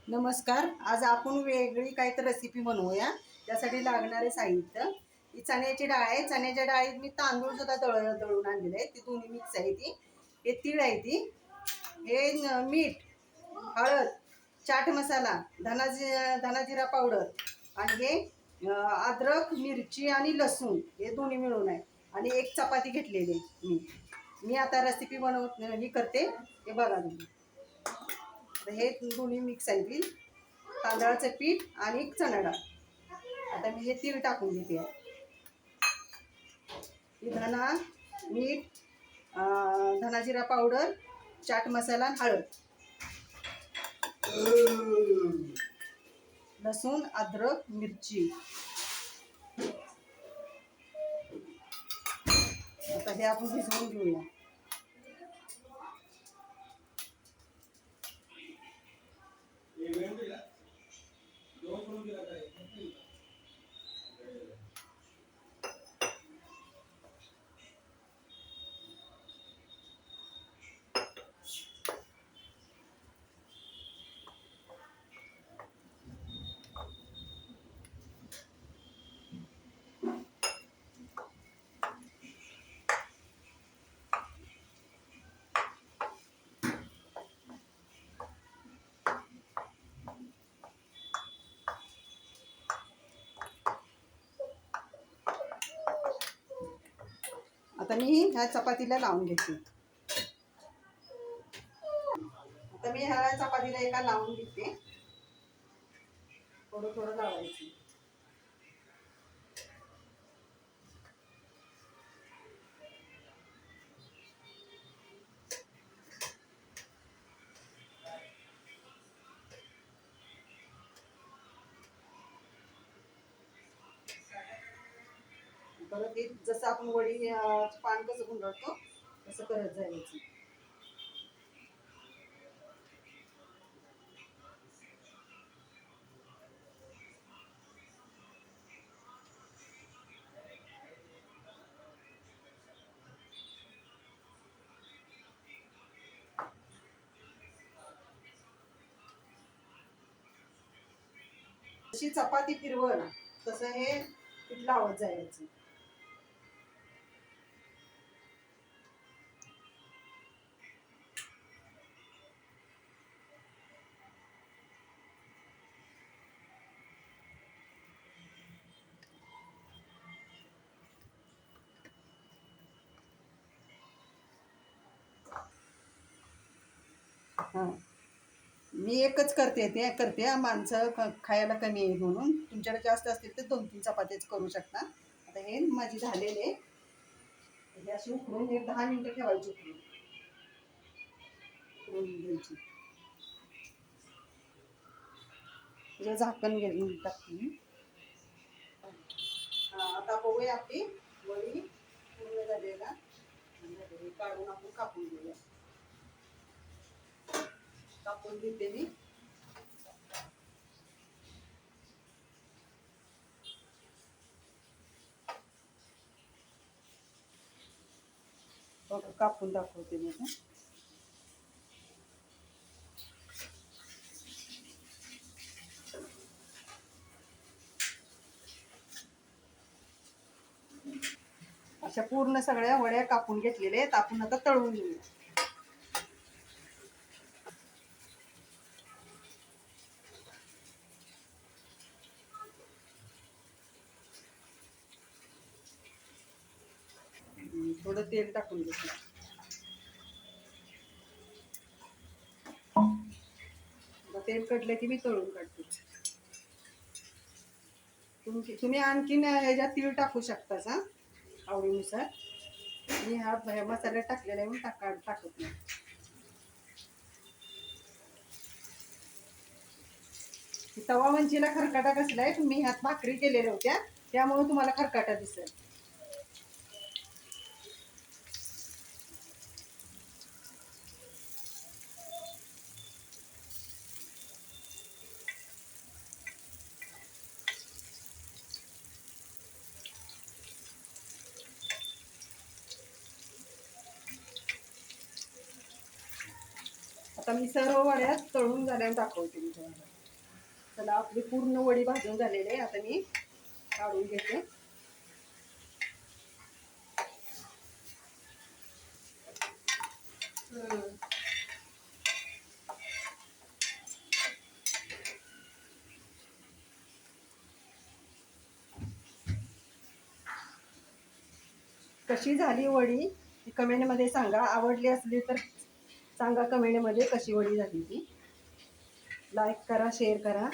नमस्कार. आज आपण वेगळी काहीतरी रेसिपी बनवूया. त्यासाठी लागणारे साहित्य ही चण्याची डाळ आहे. चण्याच्या डाळीत मी तांदूळ सुद्धा दळून आणलेले आहे. ती दोन्ही मिक्स आहे. ती हे तीळ आहे. ती हे मीठ, हळद, चाट मसाला, धनाजिरा पावडर आणि हे अद्रक, मिरची आणि लसूण हे दोन्ही मिळून आहे. आणि एक चपाती घेतलेली मी मी आता रेसिपी ही करते. हे बघा तुम्ही. हे दोन्ही मिक्स आहे. ती तांदळाचं पीठ आणि चणा डाळ. आता मी हे तीळ टाकून घेते. ही धना, मीठ, धनाजिरा पावडर, चाट मसाला, हळद, लसूण, अद्रक, मिरची. आता हे आपण भिजवून घेऊया. आता मी ह्या चपातीला लावून घेते. आता मी ह्या चपातीला एका लावून घेते. थोडं थोडं लावायचं. परत हे जसं आपण वडी पान कसं गुंडळतो तसं करत जायचं. जशी चपाती फिरवल तसं हे पीठ लावत जायचं. हां, मी एकच करते. माणसं खायला कमी आहे म्हणून. तुमच्याकडे जास्त असतील तर 2-3 चपात्याच करू शकता. आता हे माझी झालेले हे अशी उकळून एक 10 मिनिटं ठेवायची. उकळून घ्यायची. म्हणजे झाकण घेऊन टाकते. आता बघूया आपली वडी पूर्ण झालेला. काढून आपण कापून घेऊया. कापून घेते मी. कापून दाखवते मी. अशा पूर्ण सगळ्या वड्या कापून घेतलेल्या आहेत. आपण आता तळून घेऊया. थोडं तेल टाकून घेतलं. तेल कटलं की मी तळून काढते. तुम्ही आणखीन ह्याच्यात तीळ टाकू शकता आवडीनुसार. मी हा मसाला टाकलेला आहे म्हणून टाकत नाही. तवा मंचीला खरकाटा कसलाय, तुम्ही ह्यात भाकरी केलेल्या होत्या त्यामुळे तुम्हाला खरकाटा दिसेल. आता मी सर्व वड्या तळून झाल्यावर दाखवते मी तुम्हाला. चला आपली पूर्ण वडी भाजून झालेली आहे. आता मी काढून घेते. कशी झाली वडी ती कमेंटमध्ये सांगा. आवडली असली तर सांगा कमेंटमध्ये कशी वडी झाली ती. लाईक करा, शेअर करा.